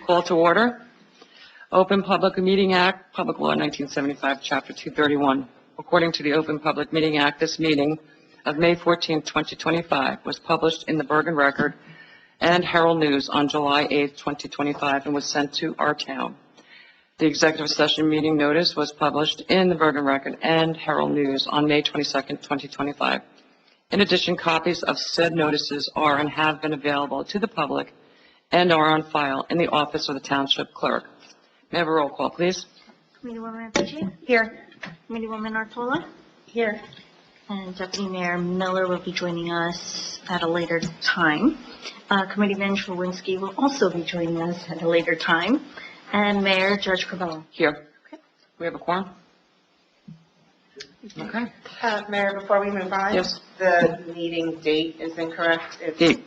Call to order. Open Public Meeting Act, Public Law 1975, Chapter 231. According to the Open Public Meeting Act, this meeting of May 14, 2025 was published in the Bergen Record and Herald News on July 8, 2025, and was sent to our town. The executive session meeting notice was published in the Bergen Record and Herald News on May 22, 2025. In addition, copies of said notices are and have been available to the public and are on file in the office of the Township Clerk. May I have a roll call, please? Committeewoman Apici? Here. Committeewoman Artola? Here. And Deputy Mayor Miller will be joining us at a later time. Committeeman Chewinski will also be joining us at a later time. And Mayor Judge Covello. Here. Okay. We have a quorum? Okay. Mayor, before we move on, Yes. the meeting date is incorrect. Date.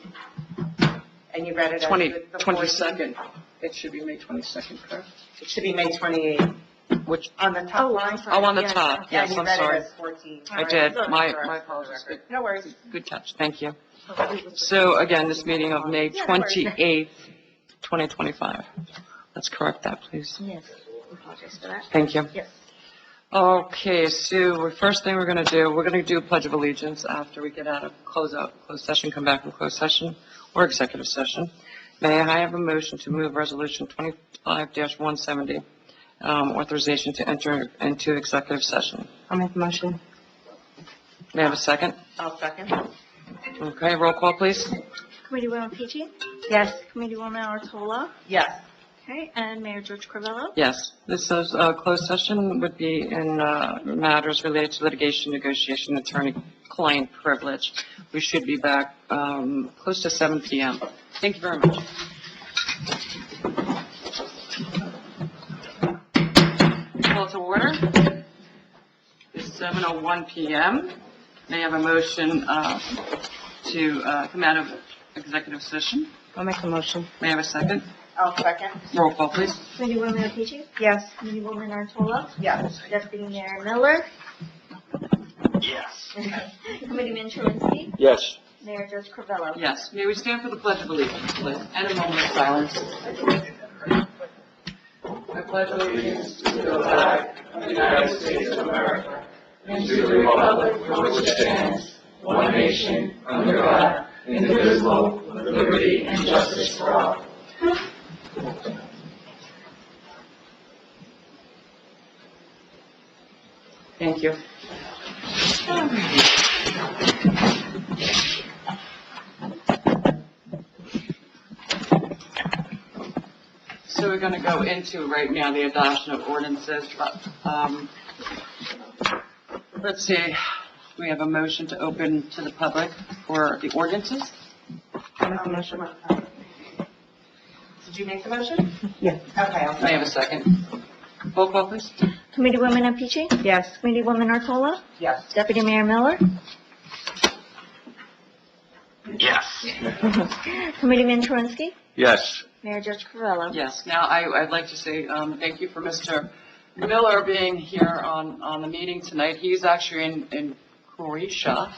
And you read it as 22nd. It should be May 22nd, correct? It should be May 28th. Which, On the top line. oh, on the Yes. top. Yes, And you I'm read sorry. it as 14. I did. My apologies. No worries. Good catch. Thank you. So again, this meeting of May 28th, 2025. Let's correct that, please. Yes. Apologize for that. Thank you. Yes. Okay, so the first thing we're going to do a pledge of allegiance after we get out of closed session, come back from closed session or executive session. May I have a motion to move resolution 25-170, authorization to enter into executive session? I'll make the motion. May I have a second? I'll second. Okay, roll call, please. Committeewoman Apici? Yes. Committeewoman Artola? Yes. Okay. And Mayor George Covello? Yes, this is closed session would be in matters related to litigation, negotiation, attorney-client privilege. We should be back close to 7 p.m. Thank you very much. Call to order. It's 7:01 p.m. May I have a motion to come out of executive session? I'll make the motion. May I have a second? I'll second. Roll call, please. Committeewoman Apici? Yes. Committeewoman Artola? Yes. Deputy Mayor Miller? Yes. Committeeman Chewinski? Yes. Mayor Judge Covello? Yes. May we stand for the Pledge of Allegiance, please, and a moment of silence. I pledge allegiance to the flag of the United States of America and to the republic for which it stands, one nation, under God, indivisible, with liberty and justice for all. Thank you. So we're going to go into right now the adoption of ordinances, but let's see, we have a motion to open to the public for the ordinances. I'll make the motion. Did you make the motion? Yes. Okay, I'll May I have second. a second? Roll call, please. Committeewoman Apici? Yes. Committeewoman Artola? Yes. Deputy Mayor Miller? Yes. Committeeman Chewinski? Yes. Mayor Judge Covello? Yes, now I'd like to say thank you for Mr. Miller being here on the meeting tonight. He's actually in Croatia,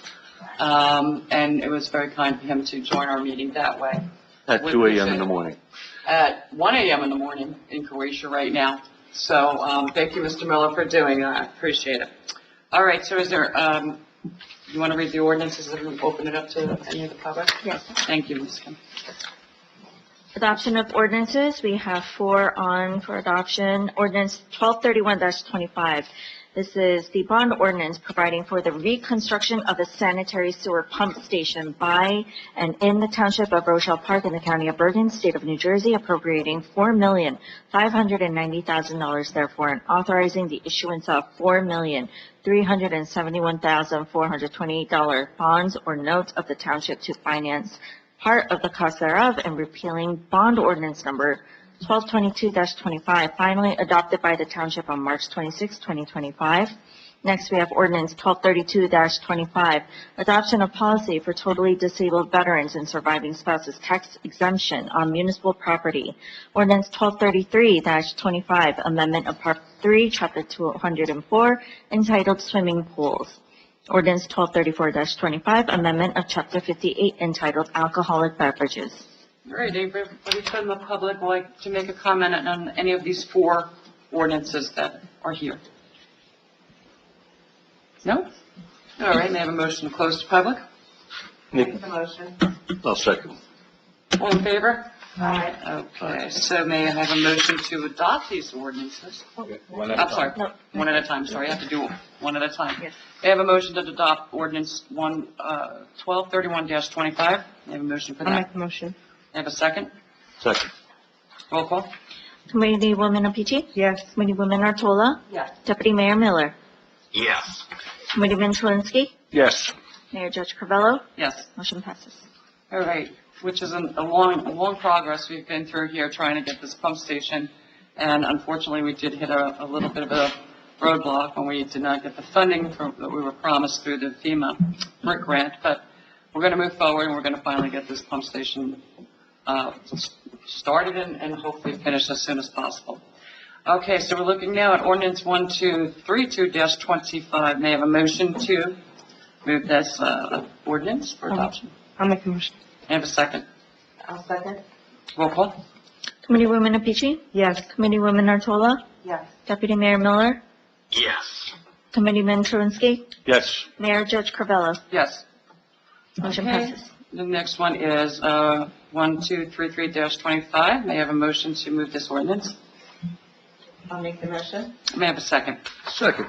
and it was very kind of him to join our meeting that way. At 2 a.m. in the morning. At 1 a.m. in the morning in Croatia right now. So thank you, Mr. Miller, for doing that. I appreciate it. All right, so is there, you want to read the ordinances and open it up to any of the public? Yes. Thank you, Ms. Kim. Adoption of ordinances, we have 4 on for adoption. Ordinance 1231-25. This is the bond ordinance providing for the reconstruction of a sanitary sewer pump station by and in the Township of Rochelle Park in the County of Bergen, State of New Jersey, appropriating $4,590,000 therefore, and authorizing the issuance of $4,371,428 bonds or notes of the Township to finance part of the cost thereof, and repealing bond ordinance number 1222-25, finally adopted by the Township on March 26, 2025. Next, we have ordinance 1232-25, adoption of policy for totally disabled veterans and surviving spouses tax exemption on municipal property. Ordinance 1233-25, amendment of Part 3, Chapter 204, entitled Swimming Pools. Ordinance 1234-25, amendment of Chapter 58, entitled Alcoholic Beverages. All right, anybody from the public would like to make a comment on any of these four ordinances that are here? No? All right, may I have a motion to close to public? Make the motion. I'll second. All in favor? Aye. Okay, so may I have a motion to adopt these ordinances? I'm sorry, No. one at a time, sorry, I have to do one at a time. Yes. May I have a motion to adopt ordinance 1231-25? May I have a motion for that? the motion. May I have a second? Second. Roll call? Committeewoman Apici? Yes. Committeewoman Artola? Yes. Deputy Mayor Miller? Yes. Committeeman Truinsky? Yes. Mayor Judge Carvello? Yes. Motion passes. All right, which is a long progress we've been through here trying to get this pump station. And unfortunately, we did hit a little bit of a roadblock when we did not get the funding that we were promised through the FEMA BRIC grant. But we're going to move forward and we're going to finally get this pump station started and hopefully finished as soon as possible. Okay, so we're looking now at ordinance 1232-25. May I have a motion to move this ordinance for adoption? I'll make the motion. May I have a second? I'll second. Roll call? Committeewoman Apici? Yes. Committeewoman Artola? Yes. Deputy Mayor Miller? Yes. Committeeman Truinsky? Yes. Mayor Judge Carvello? Yes. Motion Okay. passes. The next one is 1233-25. May I have a motion to move this ordinance? I'll make the motion. May I have a second? Second.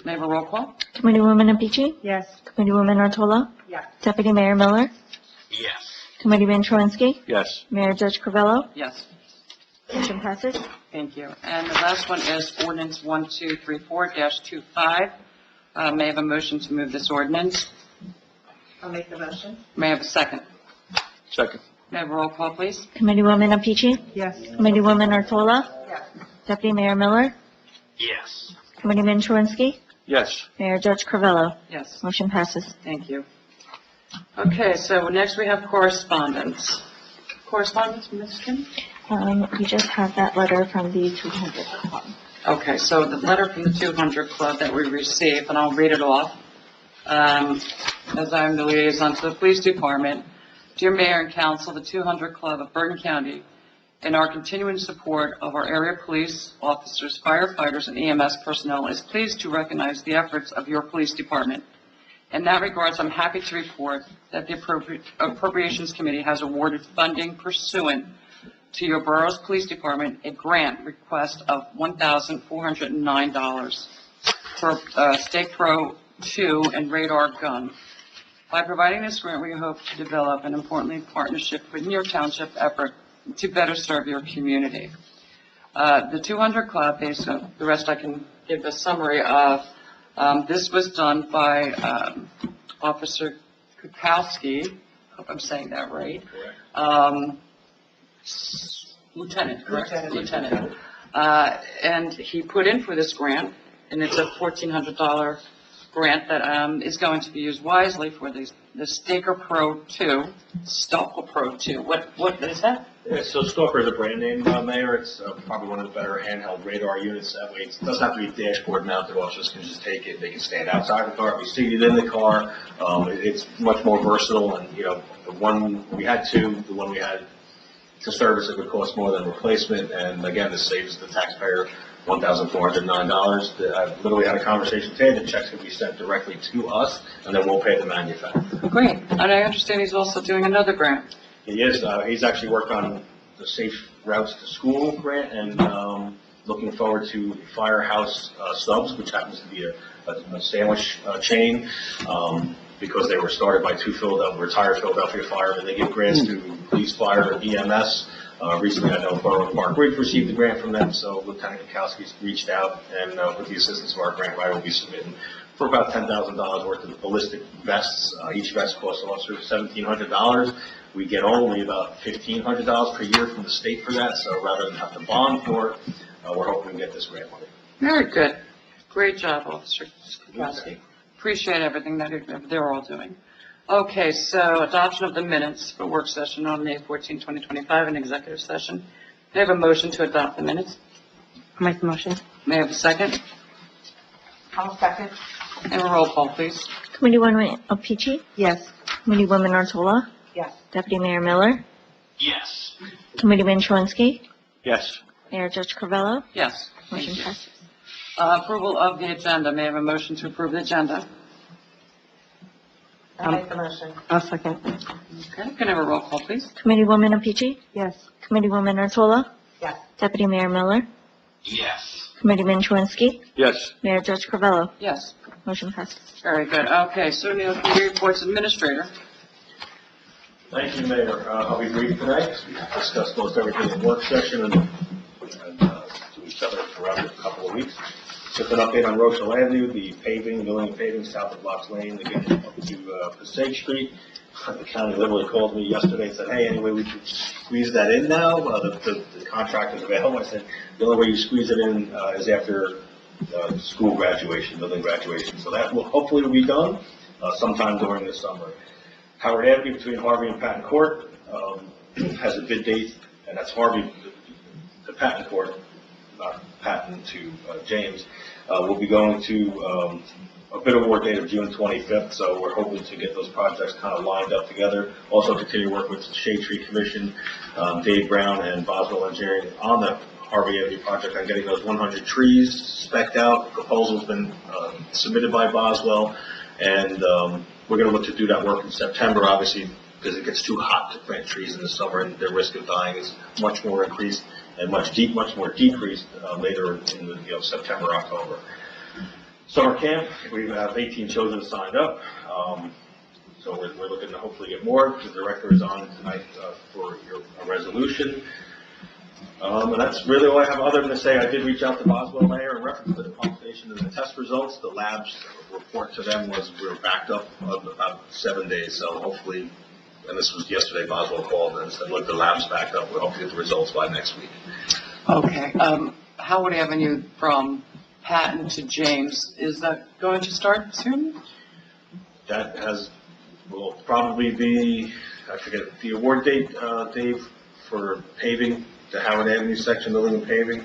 May I have a roll call? Committeewoman Apici? Yes. Committeewoman Artola? Yes. Deputy Mayor Miller? Yes. Committeeman Truinsky? Yes. Mayor Judge Carvello? Yes. Motion passes. Thank you. And the last one is ordinance 1234-25. May I have a motion to move this ordinance? I'll make the motion. May I have a second? Second. May I have a roll call, please? Committeewoman Apici? Yes. Committeewoman Artola? Yes. Deputy Mayor Miller? Yes. Committeeman Truinsky? Yes. Mayor Judge Carvello? Yes. Motion passes. Thank you. Okay, so next we have correspondence. Correspondence, Ms. Kim? We just have that letter from the 200 Club. Okay, so the letter from the 200 Club that we received, and I'll read it off. As I'm the liaison to the police department, dear Mayor and Council, the 200 Club of Bergen County, in our continuing support of our area police officers, firefighters, and EMS personnel, is pleased to recognize the efforts of your police department. In that regards, I'm happy to report that the Appropriations Committee has awarded funding pursuant to your borough's police department a grant request of $1,409 for Stake Pro 2 and radar gun. By providing this grant, we hope to develop an importantly partnership within your township effort to better serve your community. The 200 Club, based on the rest I can give a summary of, this was done by Officer Kukowski, hope I'm saying that right. Lieutenant, correct? Lieutenant. And he put in for this grant, and it's a $1,400 grant that is going to be used wisely for the Stalker Pro 2. Stalker Pro 2. What is that? Yeah, so Stalker is a brand name, Mayor. It's probably one of the better handheld radar units. That way, it doesn't have to be dashboard mounted. Officers can just take it. They can stand outside the car, be seated in the car. It's much more versatile. And the one we had two, the one we had to service, it would cost more than replacement. And again, this saves the taxpayer $1,409. I literally had a conversation today. The checks can be sent directly to us, and then we'll pay the manufacturer. Great. And I understand he's also doing another grant. He is. He's actually worked on the Safe Routes to School grant and looking forward to Firehouse Subs, which happens to be a sandwich chain because they were started by two retired Philadelphia firemen. They give grants to police, fire, and EMS. Recently, I know Borough of Park Ridge received a grant from them, so Lieutenant Kukowski's reached out, and with the assistance of our grant writer, we'll be submitting for about $10,000 worth of ballistic vests. Each vest costs officers $1,700. We get only about $1,500 per year from the state for that, so rather than have to bond for it, we're hoping to get this grant money. Very good. Great job, Officer Kukowski. Appreciate everything that they're all doing. Okay, so adoption of the minutes for work session on May 14, 2025, an executive session. May I have a motion to adopt the minutes? I'll make the motion. May I have a second? I'll second. And a roll call, please. Committeewoman Apici? Yes. Committeewoman Artola? Yes. Deputy Mayor Miller? Yes. Committeeman Truinsky. Yes. Mayor Judge Carvello. Yes. Motion passes. Approval of the agenda. May I have a motion to approve the agenda? I'll make the motion. I'll second. Okay, can I have a roll call, please? Committeewoman Apici. Yes. Committeewoman Otola. Yes. Deputy Mayor Miller. Yes. Committeeman Truinsky. Yes. Mayor Judge Carvello. Yes. Motion passes. Very good. Okay, so now committee reports, Administrator. Thank you, Mayor. I'll be brief tonight. We discussed most everything in work session and to each other throughout a couple of weeks. Just an update on Rochelle Avenue, the paving, milling and paving south of Lots Lane, again up to Passaic Street. The county literally called me yesterday and said, hey, anyway, we could squeeze that in now. The contract is available. I said, the only way you squeeze it in is after school graduation, building graduation. So that will hopefully be done sometime during the summer. Howard Avenue between Harvey and Patton Court has a bid date, and that's Harvey to Patton Court, not Patton to James. We'll be going to a bid award date of June 25th, so we're hoping to get those projects kind of lined up together. Also continue to work with the Shade Tree Commission, Dave Brown and Boswell Engineering on the Harvey Avenue project on getting those 100 trees spec'd out. Proposal's been submitted by Boswell, and we're going to look to do that work in September, obviously, because it gets too hot to plant trees in the summer, and their risk of dying is much more increased and much more decreased later in the September, October. Summer camp, we have 18 children signed up, so we're looking to hopefully get more. The director is on tonight for a resolution. And that's really all I have other than to say I did reach out to Boswell Mayor in reference to the pump station and the test results. The lab's report to them was we were backed up about 7 days, so hopefully, and this was yesterday, Boswell called and said, look, the lab's backed up. We'll hope to get the results by next week. Okay, Howard Avenue from Patton to James, is that going to start soon? That will probably be, I forget, the award date, Dave, for paving, the Howard Avenue section, building and paving?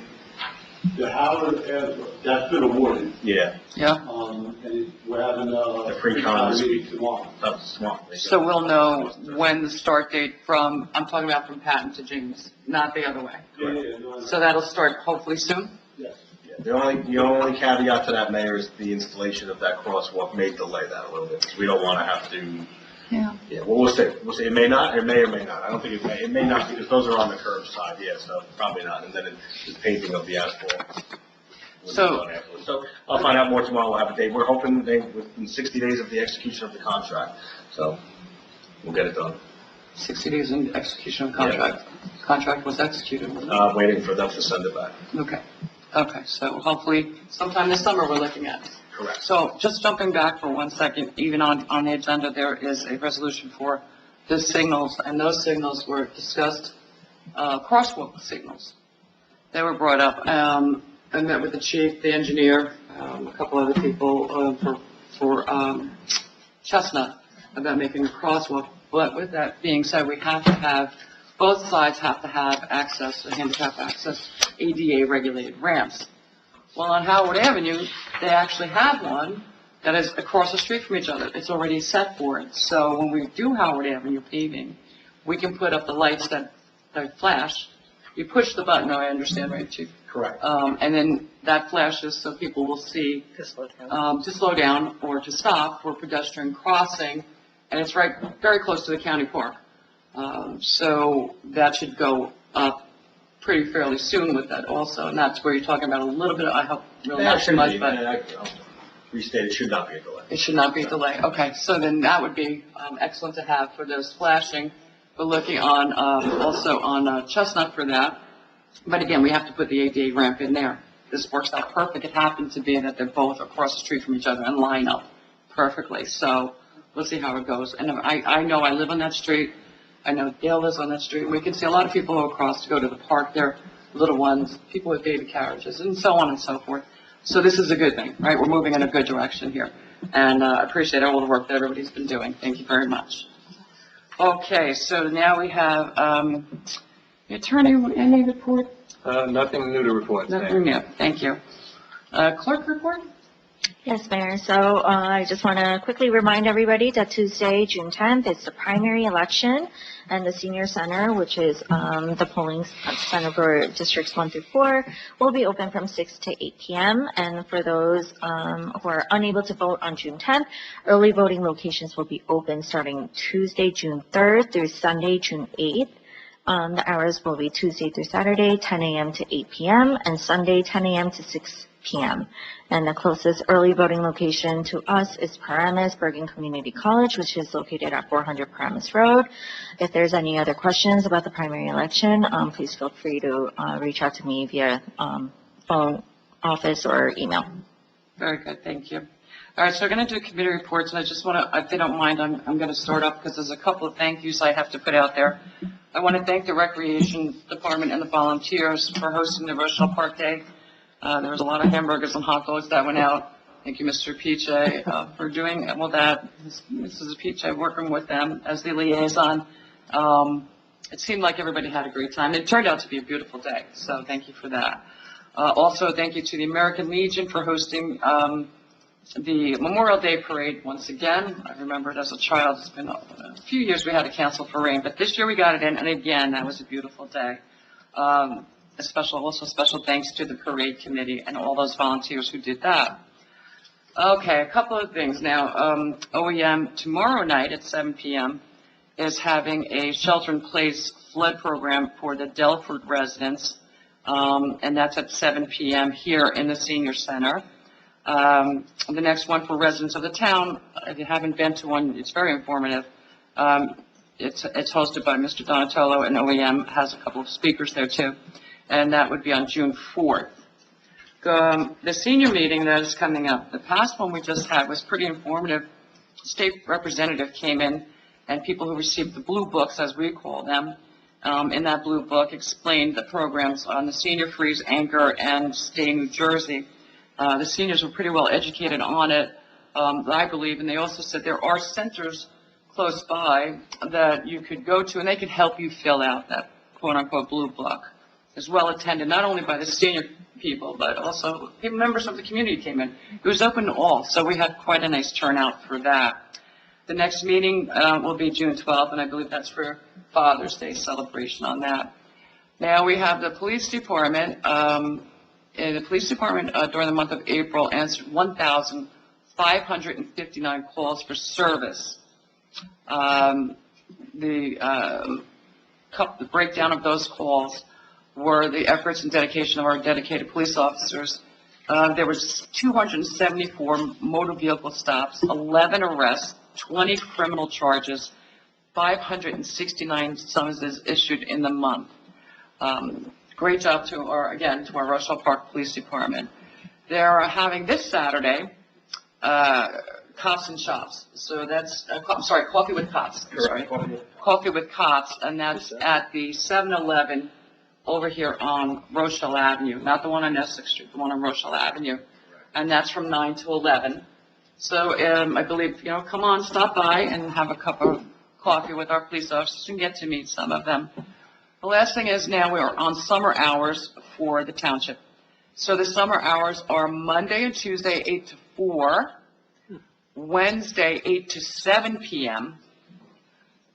The Howard Avenue, that's been awarded, Yeah. and we're having The pre-con meeting tomorrow. That's smart. So we'll know when the start date from, I'm talking about from Patton to James, not the other way. So that'll start hopefully soon? Yes. Yeah, the only caveat to that, Mayor, is the installation of that crosswalk may delay that a little bit, because we don't want to have to. Yeah. Yeah, well, we'll see. It may not, it may or may not. I don't think it may. It may not, because those are on the curb side, yeah, so probably not. And then the paving of the asphalt. will be So- done afterwards. So I'll find out more tomorrow. We'll have a date. We're hoping within 60 days of the execution of the contract. So we'll get it done. 60 days in execution of contract. Contract was executed, wasn't Waiting for them to send it back. it? Okay, so hopefully sometime this summer we're looking at. Correct. So just jumping back for 1 second, even on the agenda, there is a resolution for the signals, and those signals were discussed, crosswalk signals. They were brought up. I met with the chief, the engineer, a couple other people for Chestnut about making a crosswalk. But with that being said, we have to have, both sides have to have access, handicap access, ADA regulated ramps. Well, on Howard Avenue, they actually have one that is across the street from each other. It's already set for it. So when we do Howard Avenue paving, we can put up the lights that flash. You push the button, I understand, right, Chief? Correct. And then that flashes so people will see to slow down or to stop for pedestrian crossing. And it's right, very close to the county park. So that should go up pretty fairly soon with that also. And that's where you're talking about a little bit, I hope, really not too much, but I'll restate, it should not be a delay. it should not be a delay. Okay, so then that would be excellent to have for those flashing. We're looking on, also on Chestnut for that. But again, we have to put the ADA ramp in there. This works out perfect. It happens to be that they're both across the street from each other and line up perfectly. So we'll see how it goes. And I know I live on that street. I know Dale lives on that street. We can see a lot of people go across to go to the park. They're little ones, people with baby carriages, and so on and so forth. So this is a good thing, right? We're moving in a good direction here. And I appreciate all the work that everybody's been doing. Thank you very much. Okay, so now we have, Attorney, any report? Nothing new to report. Nothing new, thank you. Clerk report? Yes, Mayor. So I just want to quickly remind everybody that Tuesday, June 10th, is the primary election, and the senior center, which is the polling center for districts 1 through 4, will be open from 6 to 8 p.m. And for those who are unable to vote on June 10th, early voting locations will be open starting Tuesday, June 3rd through Sunday, June 8th. The hours will be Tuesday through Saturday, 10 a.m. to 8 p.m., and Sunday, 10 a.m. to 6 p.m. And the closest early voting location to us is Paramus Bergen Community College, which is located at 400 Paramus Road. If there's any other questions about the primary election, please feel free to reach out to me via phone, office, or email. Very good, thank you. All right, so we're going to do committee reports, and I just want to, if they don't mind, I'm going to start up because there's a couple of thank yous I have to put out there. I want to thank the Recreation Department and the volunteers for hosting the Rochelle Park Day. There was a lot of hamburgers and hot dogs that went out. Thank you, Mr. Piche, for doing all that. Mrs. Piche, working with them as the liaison. It seemed like everybody had a great time. It turned out to be a beautiful day, so thank you for that. Also, thank you to the American Legion for hosting the Memorial Day Parade once again. I remember it as a child. It's been a few years we had to cancel for rain, but this year we got it in, and again, that was a beautiful day. Also special thanks to the parade committee and all those volunteers who did that. Okay, a couple of things now. OEM tomorrow night at 7 p.m. is having a shelter-in-place flood program for the Delford residents, and that's at 7 p.m. here in the senior center. The next one for residents of the town, if you haven't been to one, it's very informative. It's hosted by Mr. Donatello, and OEM has a couple of speakers there too, and that would be on June 4th. The senior meeting that is coming up, the past one we just had was pretty informative. State representative came in, and people who received the blue books, as we call them, in that blue book explained the programs on the Senior Freeze, Anchor, and Stay New Jersey. The seniors were pretty well educated on it, I believe, and they also said there are centers close by that you could go to, and they could help you fill out that quote-unquote blue book. Is well attended, not only by the senior people, but also members of the community came in. It was open to all, so we had quite a nice turnout for that. The next meeting will be June 12th, and I believe that's for Father's Day celebration on that. Now we have the police department. The police department during the month of April answered 1,559 calls for service. The breakdown of those calls were the efforts and dedication of our dedicated police officers. There was 274 motor vehicle stops, 11 arrests, 20 criminal charges, 569 summonses issued in the month. Great job to our Rochelle Park Police Department. They're having this Saturday, Cops and Shops. So that's, Coffee with Cops. Coffee with Cops, and that's at the 7-Eleven over here on Rochelle Avenue, not the one on Essex Street, the one on Rochelle Avenue. And that's from 9 to 11. So I believe, come on, stop by and have a cup of coffee with our police officers and get to meet some of them. The last thing is now we are on summer hours for the township. So the summer hours are Monday and Tuesday, 8 to 4, Wednesday, 8 to 7 p.m.,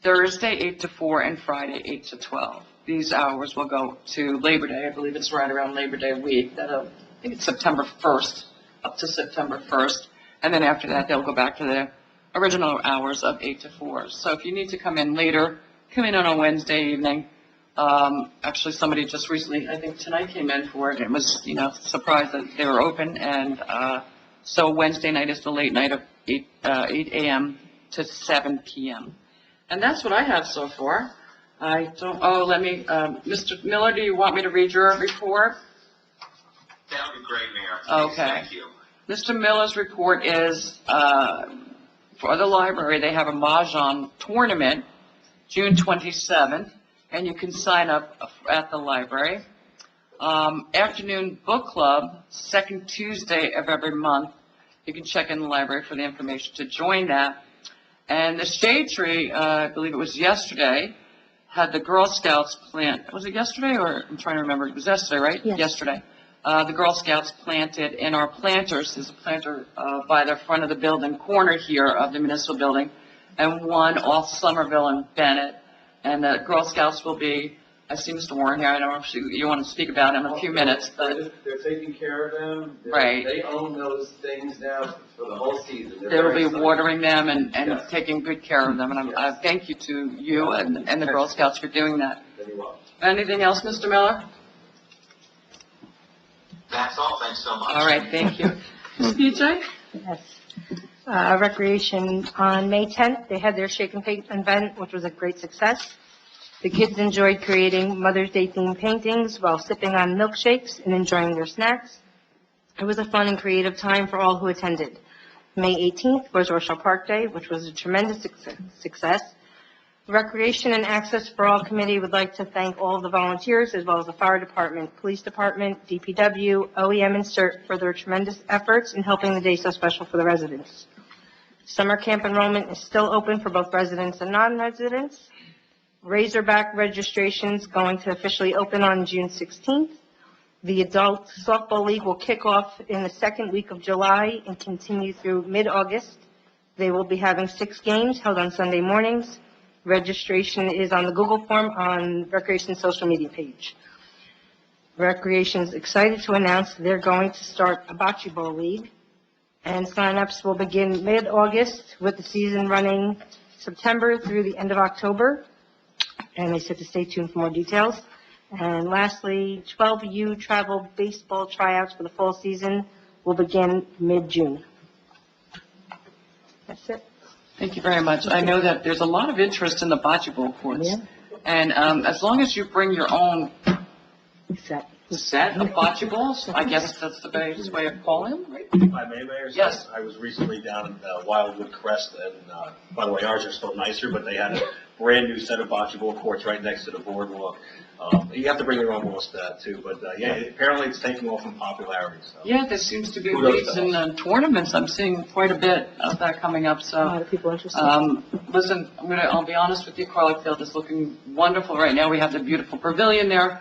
Thursday, 8 to 4, and Friday, 8 to 12. These hours will go to Labor Day. I believe it's right around Labor Day week. I think it's September 1st, up to September 1st. And then after that, they'll go back to the original hours of 8 to 4. So if you need to come in later, come in on a Wednesday evening. Actually, somebody just recently, I think tonight, came in for it. It was, surprised that they were open. And so Wednesday night is the late night of 8 a.m. to 7 p.m. And that's what I have so far. Mr. Miller, do you want me to read your report? That would be great, Mayor. Please, Okay. Thank you. Mr. Miller's report is, for the library, they have a Mahjong tournament, June 27th, and you can sign up at the library. Afternoon book club, second Tuesday of every month. You can check in the library for the information to join that. And the Shade Tree, I believe it was yesterday, had the Girl Scouts plant. Was it yesterday, or I'm trying to remember? It was yesterday, right? Yes. Yesterday. The Girl Scouts planted in our planters, there's a planter by the front of the building, corner here of the municipal building, and one off Somerville and Bennett. And the Girl Scouts will be, I see Mr. Warren here, I don't know if you want to speak about him in a few minutes, but They're taking care of them. Right. They own those things now for the whole season. They're they will very be excited. watering them and Yes. taking good care of them. And I Yes. thank you to you and the Girl Scouts for doing that. Very well. Anything else, Mr. Miller? That's all, thanks so much. All right, thank you. Ms. PJ? Yes. Recreation, on May 10th, they had their Shake and Paint event, which was a great success. The kids enjoyed creating Mother's Day themed paintings while sipping on milkshakes and enjoying their snacks. It was a fun and creative time for all who attended. May 18th was Rochelle Park Day, which was a tremendous success. Recreation and Access for All Committee would like to thank all of the volunteers, as well as the Fire Department, Police Department, DPW, OEM, and CERT for their tremendous efforts in helping the day so special for the residents. Summer camp enrollment is still open for both residents and non-residents. Razorback registrations going to officially open on June 16th. The Adult Softball League will kick off in the second week of July and continue through mid-August. They will be having 6 games held on Sunday mornings. Registration is on the Google form on Recreation's social media page. Recreation is excited to announce they're going to start a bocce ball league, and signups will begin mid-August with the season running September through the end of October. And they said to stay tuned for more details. And lastly, 12U travel baseball tryouts for the fall season will begin mid-June. That's it. Thank you very much. I know that there's a lot of interest in the bocce ball courts. Yeah. And as long as you bring your own Set. set of bocce balls, I guess that's the best way of calling them, right? If I may, Mayor? Yes. I was recently down in Wildwood Crest, and by the way, ours are still nicer, but they had a brand-new set of bocce ball courts right next to the boardwalk. You have to bring your own balls to that, too, but yeah, apparently it's taking off in popularity, so. Yeah, there seems to be Kudos leagues to and tournaments. I'm seeing quite a bit of that coming up, A so. lot of people interested. Listen, I'll be honest with you, Carly Field is looking wonderful right now. We have the beautiful pavilion there.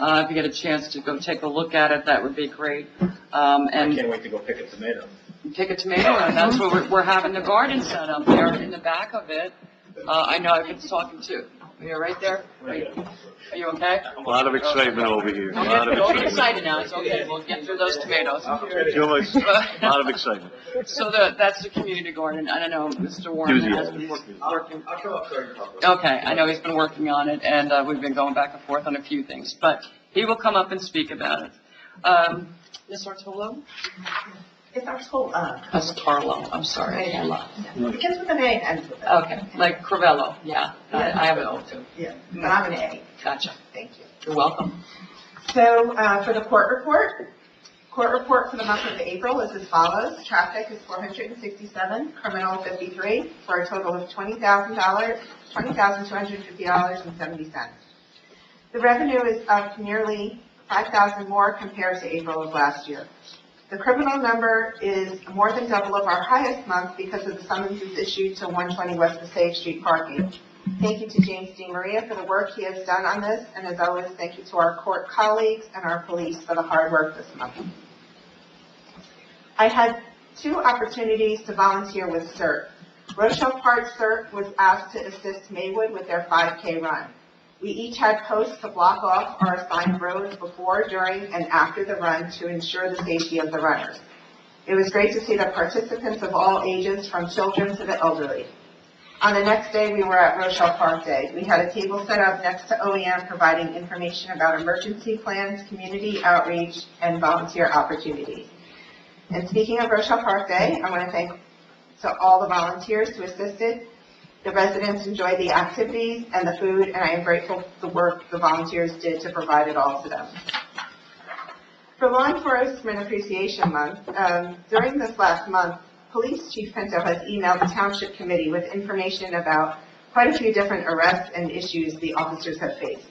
If you get a chance to go take a look at it, that would be great. I And can't wait to go pick a tomato. take a tomato, and that's where we're having the garden set up there in the back of it. I know I've been talking to, you're right there? Are you okay? A lot of excitement over here. A lot of Don't get excitement. excited now, it's okay, we'll get through those tomatoes. Too much, a lot of excitement. So that's the community garden, I don't know, Mr. Warren has been working. I'll come up there and talk. Okay, I know he's been working on it, and we've been going back and forth on a few things, but he will come up and speak about it. Ms. Ortolo? It's our school, Tarlo, I'm sorry. It begins with an A and ends with an Okay, like Crivello, yeah, I have it all too. Yeah, but I'm an A. Gotcha, Thank you. you're welcome. So, for the court report for the month of April is as follows. Traffic is 467, criminal 53, for a total of $20,250.70. The revenue is up nearly $5,000 more compared to April of last year. The criminal number is more than double of our highest month because of the summonses issued to 120 West Passaic Street parking. Thank you to James D. Maria for the work he has done on this, and as always, thank you to our court colleagues and our police for the hard work this month. I had 2 opportunities to volunteer with CERT. Rochelle Park CERT was asked to assist Maywood with their 5K run. We each had posts to block off our assigned roads before, during, and after the run to ensure the safety of the runners. It was great to see the participants of all ages, from children to the elderly. On the next day, we were at Rochelle Park Day. We had a table set up next to OEM providing information about emergency plans, community outreach, and volunteer opportunities. And speaking of Rochelle Park Day, I want to thank all the volunteers who assisted. The residents enjoyed the activities and the food, and I am grateful for the work the volunteers did to provide it all to them. For Law Enforcement Appreciation Month, during this last month, Police Chief Pinto has emailed the Township Committee with information about quite a few different arrests and issues the officers have faced.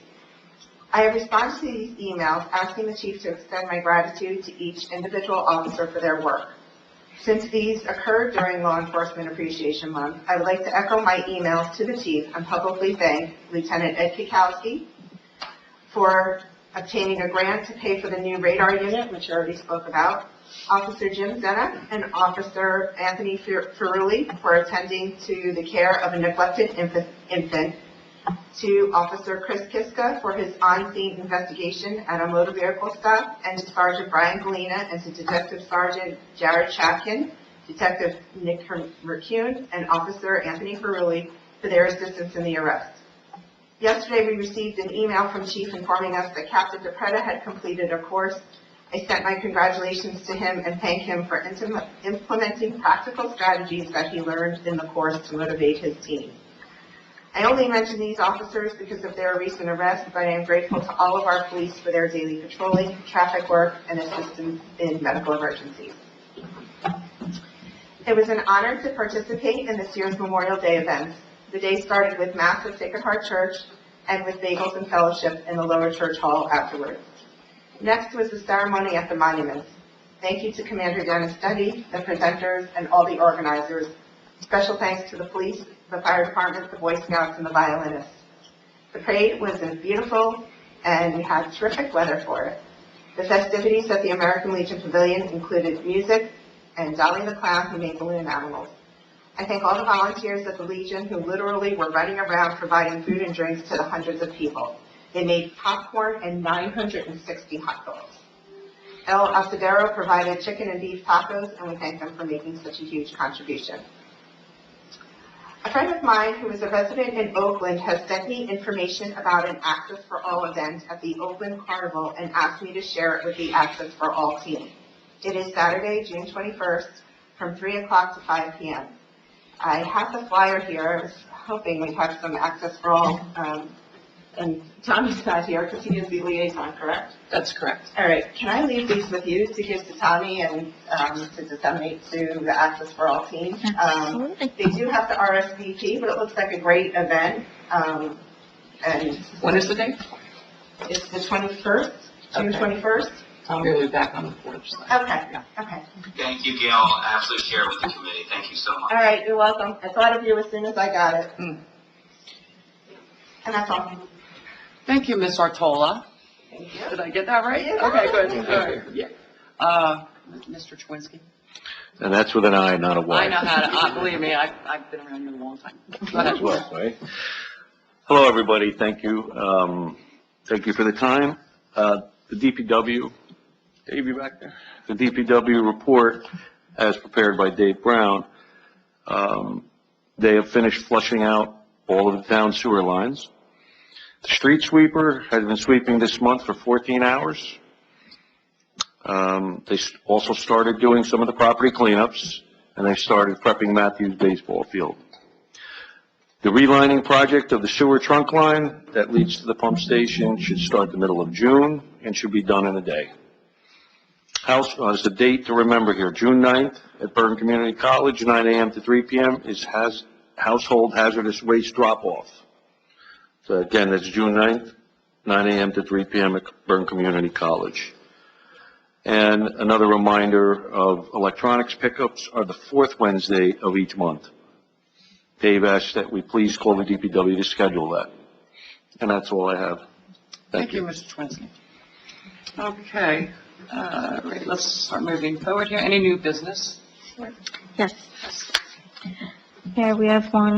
I have responded to these emails asking the Chief to extend my gratitude to each individual officer for their work. Since these occurred during Law Enforcement Appreciation Month, I would like to echo my emails to the Chief and publicly thank Lieutenant Ed Kikowski for obtaining a grant to pay for the new radar unit, which I already spoke about, Officer Jim Zena and Officer Anthony Ferrulli for attending to the care of a neglected infant, to Officer Chris Kiska for his on-scene investigation at a motor vehicle stop, and to Sergeant Brian Galena and to Detective Sergeant Jared Chapkin, Detective Nick Mercune, and Officer Anthony Ferrulli for their assistance in the arrest. Yesterday, we received an email from Chief informing us that Captain DePretta had completed a course. I sent my congratulations to him and thank him for implementing practical strategies that he learned in the course to motivate his team. I only mention these officers because of their recent arrest, but I am grateful to all of our police for their daily patrolling, traffic work, and assistance in medical emergencies. It was an honor to participate in this year's Memorial Day events. The day started with Mass at Sacred Heart Church and with bagels and fellowship in the lower church hall afterwards. Next was the ceremony at the monuments. Thank you to Commander Dennis Duddy, the presenters, and all the organizers. Special thanks to the police, the fire department, the Boy Scouts, and the violinists. The parade was beautiful, and we had terrific weather for it. The festivities at the American Legion Pavilion included music and Dolly the Clown, who made balloon animals. I thank all the volunteers at the Legion who literally were running around providing food and drinks to the hundreds of people. They made popcorn and 960 hot dogs. El Asadero provided chicken and beef tacos, and we thank them for making such a huge contribution. A friend of mine who is a resident in Oakland has sent me information about an Access for All event at the Oakland Carnival and asked me to share it with the Access for All team. It is Saturday, June 21st, from 3 o'clock to 5 p.m. I have the flyer here. I was hoping we'd have some Access for All, and Tommy's not here because he is the liaison, correct? That's correct. All right. Can I leave these with you to give to Tommy and to disseminate to the Access for All team? Absolutely. They do have to RSVP, but it looks like a great event. And What is the date? it's the 21st, June Okay. 21st. Tommy will be back on the 4th. So. Okay, okay. Thank you, Gail. Absolutely share with the committee. Thank you so much. All right, you're welcome. I thought of you as soon as I got it. Mm. And that's all. Thank you, Ms. Artola. Thank you. Did I get that right? Yeah. Okay, good. All right. Yeah. Mr. Chwinsky? And that's with an I, not a Y. I know how to, believe me, I've been around you a long time. Go ahead. As well, right? Hello, everybody. Thank you. Thank you for the time. The DPW, Dave, you back there? The DPW report, as prepared by Dave Brown, they have finished flushing out all of the town sewer lines. The street sweeper has been sweeping this month for 14 hours. They also started doing some of the property cleanups, and they started prepping Matthews baseball field. The relining project of the sewer trunk line that leads to the pump station should start the middle of June and should be done in a day. As the date to remember here, June 9th at Bergen Community College, 9 a.m. to 3 p.m. is household hazardous waste drop-off. So again, that's June 9th, 9 a.m. to 3 p.m. at Bergen Community College. And another reminder of electronics pickups are the fourth Wednesday of each month. Dave asked that we please call the DPW to schedule that. And that's all I have. Thank you, Mr. Chwinsky. Okay, right, let's start moving forward here. Any new business? Yes. Here we have one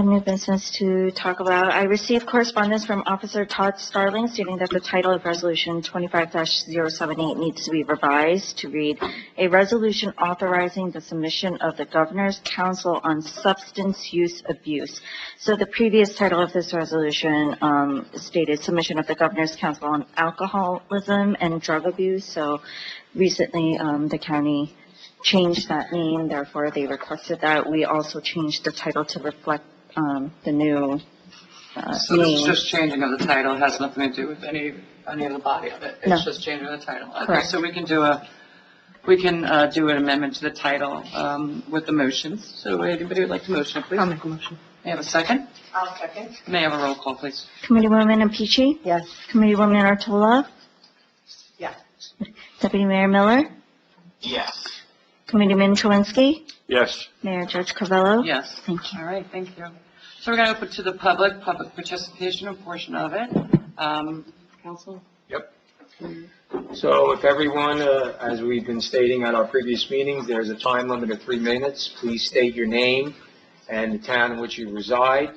new business to talk about. I received correspondence from Officer Todd Starling stating that the title of Resolution 25-078 needs to be revised to read, "A resolution authorizing the submission of the Governor's Council on Substance Use Abuse." So the previous title of this resolution stated submission of the Governor's Council on Alcoholism and Drug Abuse. So recently the county changed that name, therefore they requested that we also change the title to reflect the new So this is name. just changing of the title, it has nothing to do with any of the body of it. No. It's just changing the title. Okay, Correct. so we can do an amendment to the title with the motions. So anybody would like to motion, please? I'll make a motion. May I have a second? I'll second. May I have a roll call, please? Committeewoman Ampici? Yes. Committeewoman Artola? Yes. Deputy Mayor Miller? Yes. Committeeman Cholinsky? Yes. Mayor Judge Covello? Yes. Thank you. All right, thank you. So we're going to open to the public participation portion of it. Council, So if everyone, as we've been stating at our previous meetings, there's a time limit of 3 minutes. Please state your name and the town in which you reside.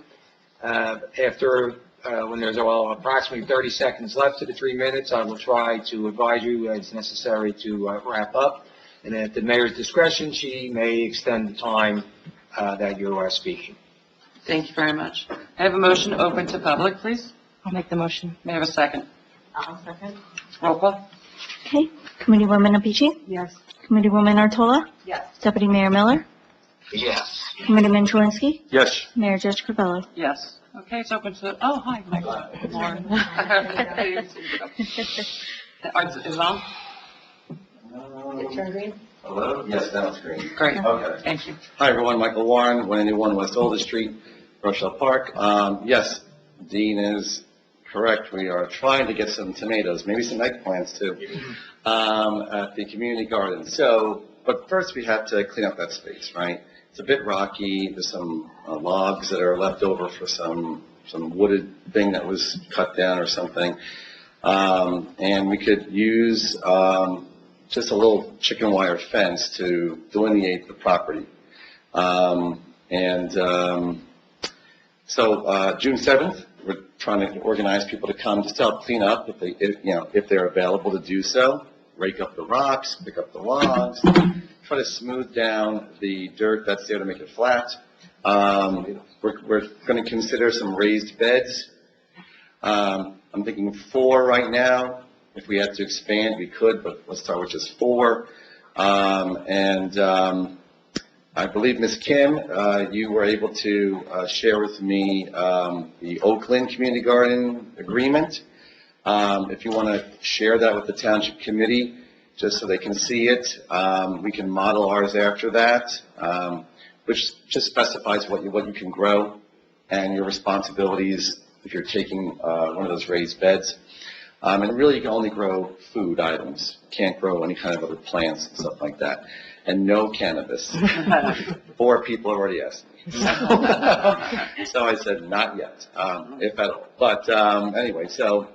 After, when there's approximately 30 seconds left to the 3 minutes, I will try to advise you as necessary to wrap up. And at the mayor's discretion, she may extend the time that you are speaking. Thank you very much. I have a motion open to public, please. I'll make the motion. May I have a second? I'll second. Roll call. Okay, Committeewoman Apici? Yes. Committeewoman Artola? Yes. Deputy Mayor Miller? Yes. Committeeman Truinsky? Yes. Mayor Judge Carvello? Yes. Okay, it's open to, oh, hi, Michael. Lauren. Is it on? Turn green? Hello? Yes, now it's green. Great. Okay. Thank you. Hi, everyone. Michael Warren, 181 West Older Street, Rochelle Park. Yes, Dean is correct. We are trying to get some tomatoes, maybe some eggplants too, at the community garden. So, but first we have to clean up that space, right? It's a bit rocky. There's some logs that are left over for some wooded thing that was cut down or something. And we could use just a little chicken wire fence to delineate the property. So June 7th, we're trying to organize people to come just to help clean up if they're available to do so. Rake up the rocks, pick up the logs, try to smooth down the dirt that's there to make it flat. We're going to consider some raised beds. I'm thinking 4 right now. If we had to expand, we could, but let's start with just 4. I believe, Ms. Kim, you were able to share with me the Oakland Community Garden Agreement. If you want to share that with the Township Committee, just so they can see it, we can model ours after that, which just specifies what you can grow and your responsibilities if you're taking one of those raised beds. And really, you can only grow food items. Can't grow any kind of other plants and stuff like that. And no cannabis. 4 people already asked me. So I said, not yet, if at all. But anyway, so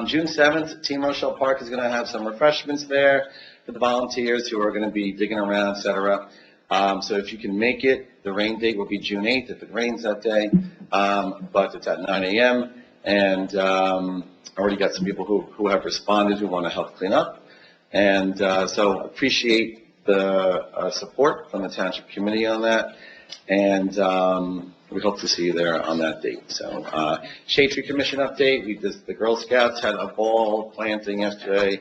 June 7th, Team Rochelle Park is going to have some refreshments there for the volunteers who are going to be digging around, et cetera. So if you can make it, the rain date will be June 8th if it rains that day. But it's at 9 a.m. And I already got some people who have responded who want to help clean up. And so appreciate the support from the Township Committee on that. And we hope to see you there on that date. So Shade Tree Commission update. The Girl Scouts had a ball planting yesterday.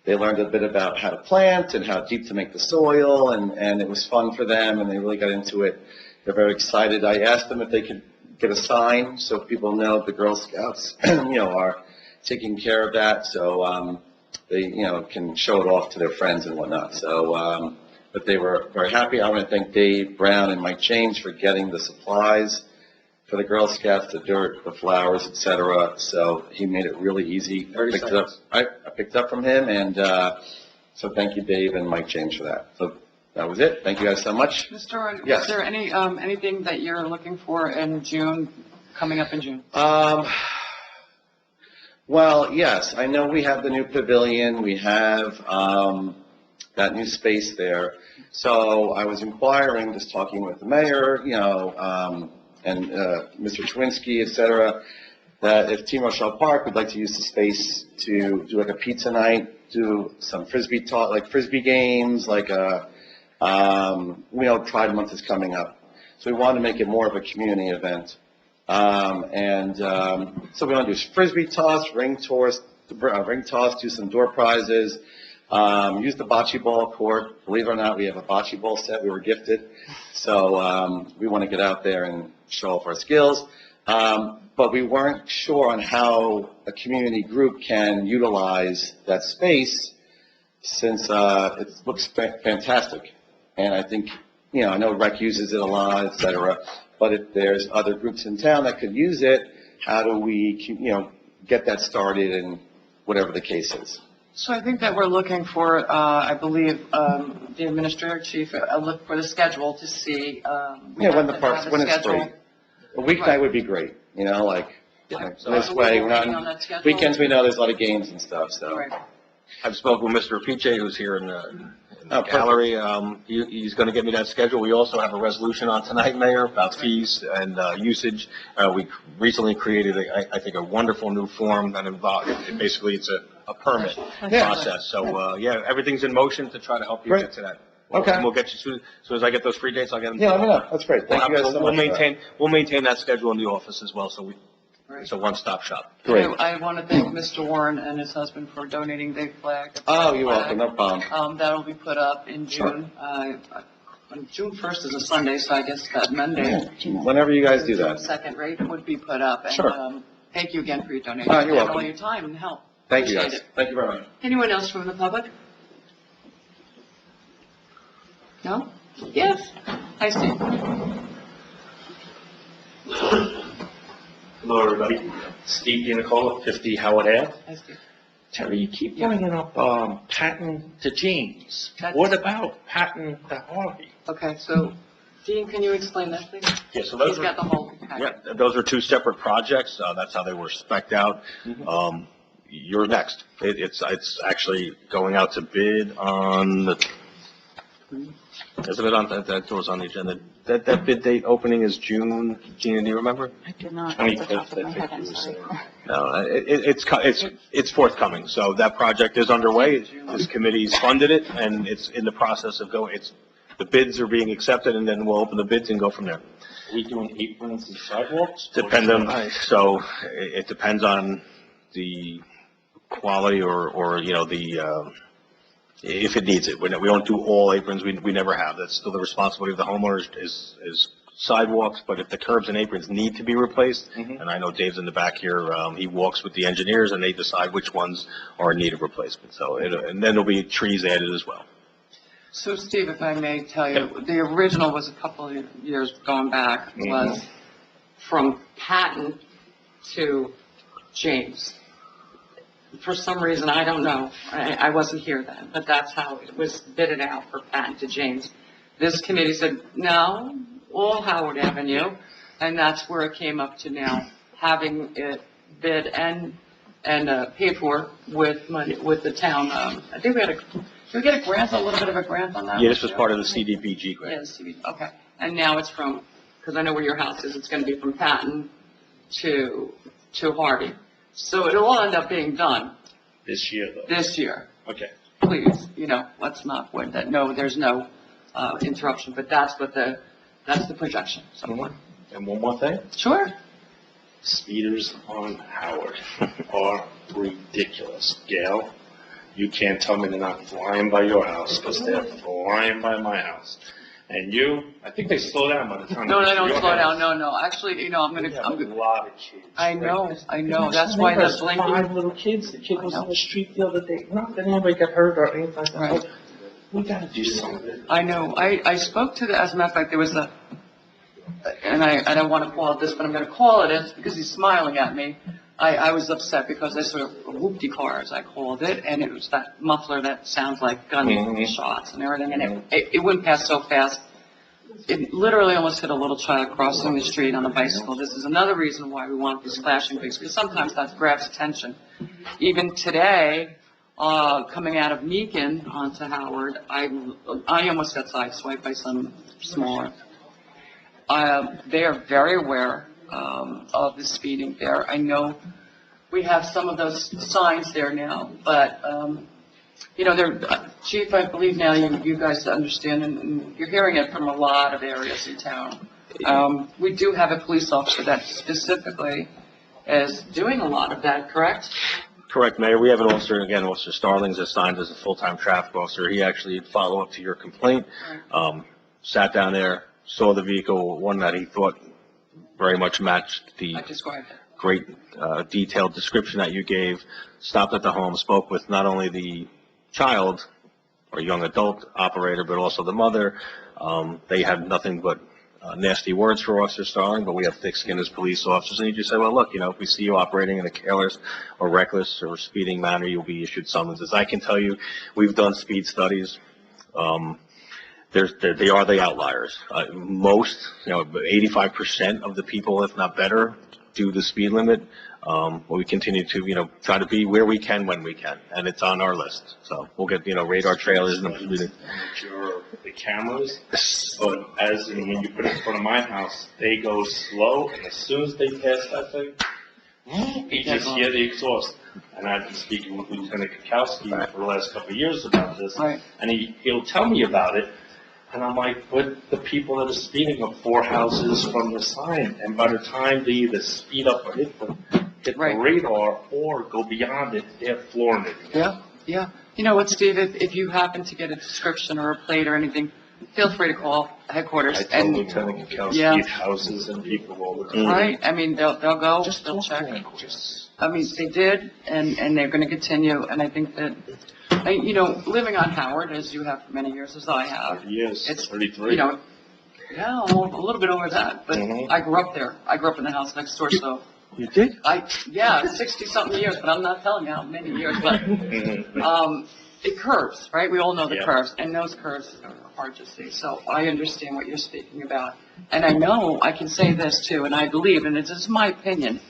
They learned a bit about how to plant and how deep to make the soil, and it was fun for them, and they really got into it. They're very excited. I asked them if they could get a sign so people know the Girl Scouts, are taking care of that, so they, can show it off to their friends and whatnot. So, but they were very happy. I want to thank Dave Brown and Mike James for getting the supplies for the Girl Scouts, the dirt, the flowers, etc. So he made it really easy. I picked up from him, and so thank you, Dave and Mike James, for that. So that was it. Thank you guys so much. Mr. Oren, Yes. is there anything that you're looking for in June, coming up in June? Well, yes, I know we have the new pavilion. We have that new space there. So I was inquiring, just talking with the mayor, and Mr. Truinsky, et cetera, that if Team Rochelle Park would like to use the space to do like a pizza night, do some frisbee games, like Pride Month is coming up. So we want to make it more of a community event. So we want to do frisbee toss, ring toss, do some door prizes, use the bocce ball court. Believe it or not, we have a bocce ball set we were gifted. So we want to get out there and show off our skills. But we weren't sure on how a community group can utilize that space, since it looks fantastic. And I think, I know Rec uses it a lot, et cetera. But if there's other groups in town that could use it, how do we, get that started, and whatever the case is? So I think that we're looking for, I believe, the administrator chief, look for the schedule to see. When it's free. A weeknight would be great, So this way, we're Waiting on not, that schedule? weekends, we know there's a lot of games and stuff, so. Right. I've spoken with Mr. Apice, who's here in the Oh, perfect. gallery. He's going to get me that schedule. We also have a resolution on tonight, Mayor, about fees and usage. We recently created, I think, a wonderful new form that involves, basically, it's a permit process. So, yeah, everything's in motion to try to help you Great. get to that. Okay. And we'll get you, as soon as I get those free dates, I'll get them. Yeah, let me know. That's great. Thank you guys so We'll much. for that. we'll maintain that schedule in the office as well, so Right. it's a one-stop shop. Great. I want to thank Mr. Warren and his husband for donating the flag. Oh, you're welcome, no problem. That'll be put up in Sure. June. June 1st is a Sunday, so I guess that Monday, Whenever you guys do that. second rate would be put up. And, Sure. thank you again for your donation. You're And welcome. all your time and help. Thank you, Appreciate guys. it. Thank you very much. Anyone else from the public? No? Yes. Hi, Steve. Hello, everybody. Steve Giannicola, 50 Howard Ave. Hi, Steve. Terry, you keep bringing up Patton to James. That's- What about Patton to Harvey? Okay, so, Dean, can you explain that, please? Yeah, so He's got the whole packet. Yeah, those are two separate projects. That's how they were spec'd out. You're next. It's actually going out to bid on the, isn't it on, that was on the agenda? That bid date opening is June. Gina, do you remember? I did not off the top of my head, I'm sorry. No, it's forthcoming. So that project is underway. This committee's funded it, and it's in the process of going, the bids are being accepted, and then we'll open the bids and go from there. Are we doing aprons and sidewalks? So it depends on the quality or, you know, if it needs it. We don't do all aprons. We never have. That's still the responsibility of the homeowner is sidewalks, but if the curbs and aprons need to be replaced, and I know Dave's in the back here, he walks with the engineers and they decide which ones are in need of replacement. So, and then there'll be trees added as well. So, Steve, if I may tell you, the original was a couple of years going back, was from Patton to James. For some reason, I don't know, I wasn't here then, but that's how it was bidded out for Patton to James. This committee said, no, all Howard Avenue, and that's where it came up to now, having it bid and paid for with money, with the town. I think did we get a grant, a little bit of a grant on that? Yeah, this was part of the CDBG grant. Yeah, okay. And now it's from, because I know where your house is, it's going to be from Patton to Harvey. So it'll all end up being done This year, though. this year. Okay. Please, let's not win that. No, there's no interruption, but that's the projection. So, And one more thing, Sure. speeders on Howard are ridiculous. Gail, you can't tell me they're not flying by your house, because they're flying by my house. And I think they slow down by the time. No, they they get to don't your slow house. down. No. Actually, I'm We have a lot of kids. I know. That's why There's the 5 blinking. little kids. The kid was I know. on the street the other day. Not that anybody got hurt or anything like that. Right. but We gotta do something. I know. I spoke to as a matter of fact, there was and I don't want to call it this, but I'm going to call it this because he's smiling at me. I was upset because I sort of whoopty car, as I called it, and it was that muffler that sounds like gun shots and everything, and it went past so fast. It literally almost hit a little child crossing the street on a bicycle. This is another reason why we want these flashing things, because sometimes that grabs attention. Even today, coming out of Meakin onto Howard, I almost got sideswiped by some smaller. They are very aware of the speeding there. I know we have some of those signs there now, but Chief, I believe now you guys understand, and you're hearing it from a lot of areas in town. We do have a police officer that specifically is doing a lot of that, correct? Correct, Mayor. We have an officer, again, Officer Starling's assigned as a full-time traffic officer. He actually followed up to your complaint, sat down there, saw the vehicle, one that he thought very much matched the Just go ahead. great detailed description that you gave, stopped at the home, spoke with not only the child or young adult operator, but also the mother. They had nothing but nasty words for Officer Starling, but we have thick skin as police officers. And he just said, well, look, if we see you operating in a careless or reckless or speeding manner, you'll be issued summonses. I can tell you, we've done speed studies. They are the outliers. Most, 85% of the people, if not better, do the speed limit. But we continue to, try to be where we can when we can, and it's on our list. So we'll get, radar trailers and The cameras, but as in when you put it in front of my house, they go slow, and as soon as they pass that thing, you just hear the exhaust. And I've been speaking with Lieutenant Kukowski for the last couple of years about this, Right. and he'll tell me about it, and I'm like, but the people that are speeding are 4 houses from the sign, and by the time they either speed up or hit the Right. radar or go beyond it, they're flooring it. Yeah, yeah. You know what, Steve, if you happen to get a description or a plate or anything, feel free to call headquarters. I tell And Lieutenant Kukowski Yeah. houses and people all the time. Right, I mean, they'll go, they'll check. I mean, they did, and they're gonna continue, and I think that, living on Howard, as you have for many years, as I have, Yes, it's, 33. yeah, a little bit over that, but Mhm. I grew up there. I grew up in the house next door, so, You did? 60-something years, but I'm not telling you how many years, but, it curves, right? We all know the Yeah. curves, and those curves are hard to see, so I understand what you're speaking about. And I know, I can say this too, and I believe, and it's just my opinion,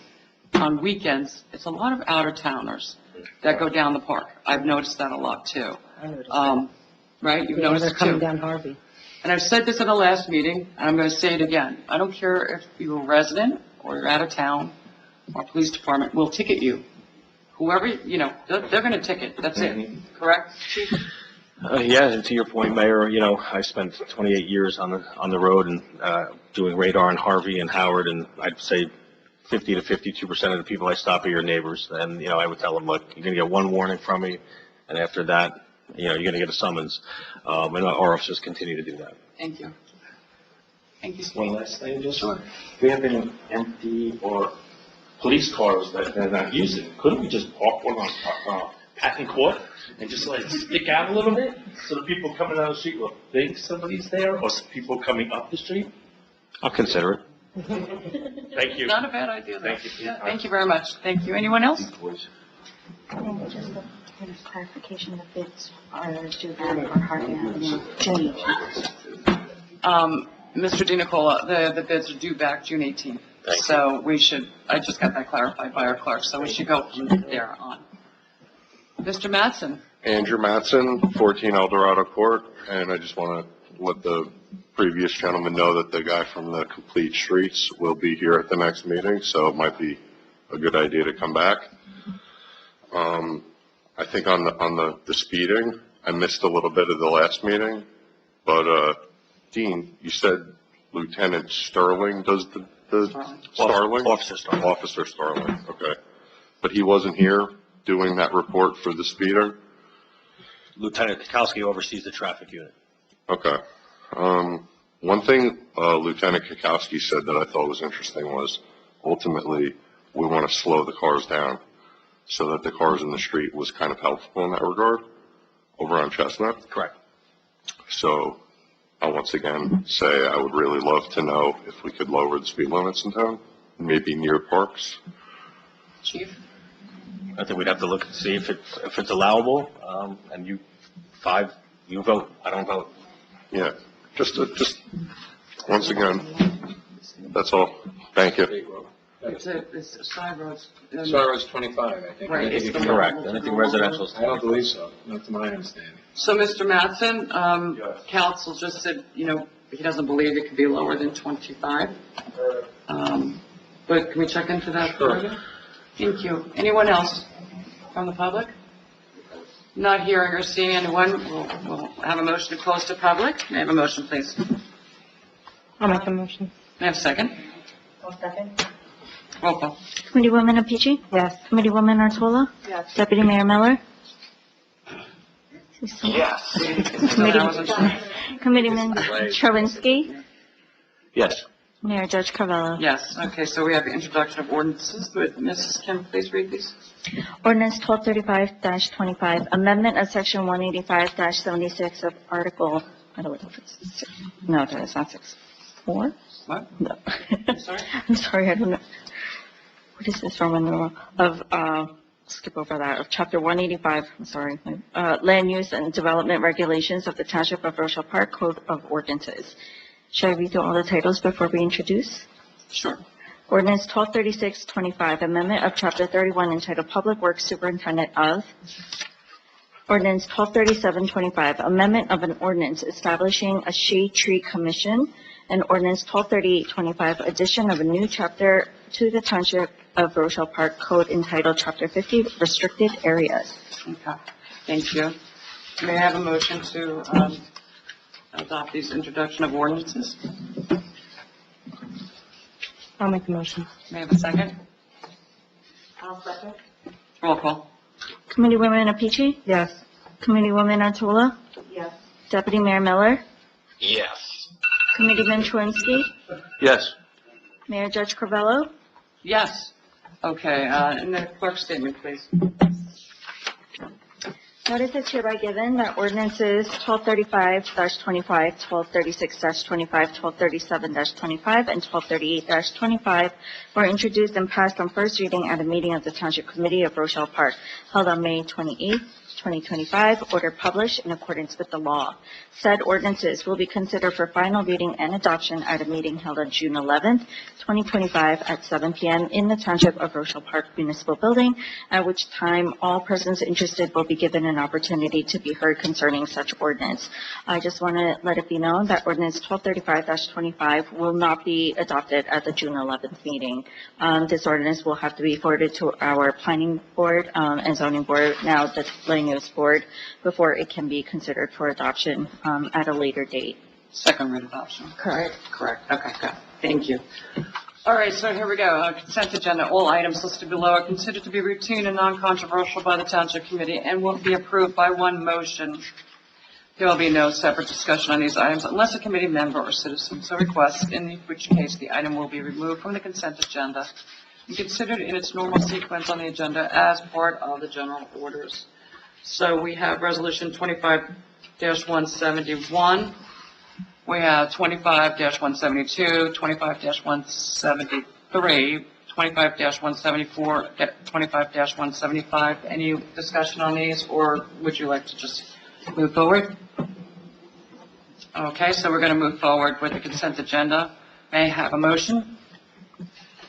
on weekends, it's a lot of out-of-towners that go down the park. I've noticed that a lot too. I noticed that. Right? You've Yeah, noticed they're it coming too. down Harvey. And I've said this in the last meeting, and I'm going to say it again. I don't care if you're a resident, or you're out of town, or police department will ticket you. Whoever, they're going to ticket, that's it. Correct, Chief? Yeah, and to your point, Mayor, I spent 28 years on the road and doing radar in Harvey and Howard, and I'd say 50 to 52% of the people I stop are your neighbors. And, I would tell them, look, you're going to get one warning from me, and after that, you're going to get a summons. And our officers continue to do that. Thank you. Thank you, Steve. One last thing, just, we have any empty or police cars that they're not using. Couldn't we just park one on Patton Court and just let it stick out a little bit so the people coming down the street will think somebody's there, or some people coming up the street? I'll consider it. Thank you. Not a bad idea, though. Thank you. Yeah, thank you very much. Thank you. Anyone else? Just a clarification, the bids are due back for Harvey Avenue, June 18th. Mr. DiNicola, the bids are due back June 18th. So I just got that clarified by our clerk, so we should go from there on. Mr. Mattson? Andrew Mattson, 14 Eldorado Court, and I just want to let the previous gentleman know that the guy from the Complete Streets will be here at the next meeting, so it might be a good idea to come back. I think on the speeding, I missed a little bit of the last meeting, but Dean, you said Lieutenant Sterling does the Starling? Officer Starling. Officer Starling, okay. But he wasn't here doing that report for the speeder? Lieutenant Kukowski oversees the traffic unit. Okay. One thing Lieutenant Kukowski said that I thought was interesting was ultimately we want to slow the cars down so that the cars in the street was kind of helpful in that regard over on Chestnut. Correct. So I'll once again say I would really love to know if we could lower the speed limits in town, maybe near parks. Chief? I think we'd have to look and see if it's allowable, and you vote, I don't vote. Yeah, just once again, that's all. Thank you. It's side roads. Side road's 25, I think. Right, it's the Correct, anything residential. I don't believe so, not to my understanding. So, Mr. Mattson, council just said, he doesn't believe it could be lower than 25. But can we check into that further? Thank you. Anyone else from the public? Not hearing or seeing anyone, we'll have a motion to close to public. May I have a motion, please? I'll make a motion. May I have a second? Second. Roll call. Committeewoman Apici? Yes. Committeewoman Artola? Yes. Deputy Mayor Miller? Yes. Committeeman Trawinsky? Yes. Mayor Judge Carvello? Yes. Okay, so we have the introduction of ordinances. Would Mrs. Kim please read these? Ordinance 1235-25, amendment of section 185-76 of Article, I don't know if it's, no, it's not 6. 4? What? No. Sorry? I'm sorry, I don't know. What is this from? Skip over that, of chapter 185, I'm sorry. Land use and development regulations of the Township of Rochelle Park Code of Ordinances. Should I read through all the titles before we introduce? Sure. Ordinance 123625, amendment of Chapter 31 entitled Public Works Superintendent of. Ordinance 123725, amendment of an ordinance establishing a shade tree commission. And Ordinance 123825, addition of a new chapter to the Township of Rochelle Park Code entitled Chapter 50 Restricted Areas. Okay, thank you. May I have a motion to adopt these introduction of ordinances? I'll make the motion. May I have a second? I'll second. Roll call. Committeewoman Apici? Yes. Committeewoman Otola? Yes. Deputy Mayor Miller? Yes. Committeeman Truinsky? Yes. Mayor Judge Carvello? Yes. Okay, and the clerk's statement, please. Notice is hereby given that ordinances 1235-25, 1236-25, 1237-25, and 1238-25 were introduced and passed on first reading at a meeting of the Township Committee of Rochelle Park held on May 28, 2025, order published in accordance with the law. Said ordinances will be considered for final reading and adoption at a meeting held on June 11, 2025 at 7 p.m. in the Township of Rochelle Park Municipal Building, at which time all persons interested will be given an opportunity to be heard concerning such ordinance. I just want to let it be known that ordinance 1235-25 will not be adopted at the June 11th meeting. This ordinance will have to be forwarded to our planning board and zoning board, now the land use board, before it can be considered for adoption at a later date. Second read adoption. Correct. Correct. Okay, good. Thank you. All right, so here we go. Consent agenda. All items listed below are considered to be routine and non-controversial by the Township Committee and will be approved by one motion. There will be no separate discussion on these items unless a committee member or citizen so requests, in which case the item will be removed from the consent agenda and considered in its normal sequence on the agenda as part of the general orders. So we have Resolution 25-171. We have 25-172, 25-173, 25-174, 25-175. Any discussion on these, or would you like to just move forward? Okay, so we're going to move forward with the consent agenda. May I have a motion?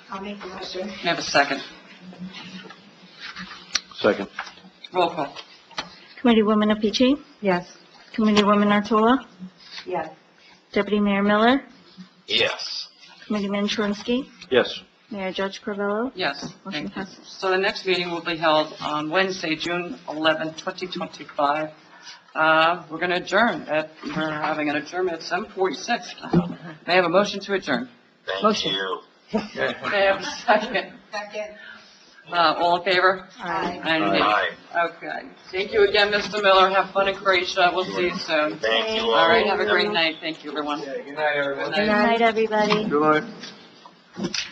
I'll make the motion. May I have a second? Second. Roll call. Committeewoman Apici? Yes. Committeewoman Otola? Yes. Deputy Mayor Miller? Yes. Committeeman Truinsky? Yes. Mayor Judge Carvello? Yes. Motion Thank you. passes. So the next meeting will be held on Wednesday, June 11, 2025. We're going to adjourn. We're having an adjournment at 7:46. May I have a motion to adjourn? Thank Motion. you. May I have a second? Second. All in favor? Aye. Aye. Okay. Thank you again, Mr. Miller. Have fun in Croatia. We'll see you soon. Thank you all. All right. Have a great night. Thank you, everyone. Good night, everyone. Good night, everybody. Good night.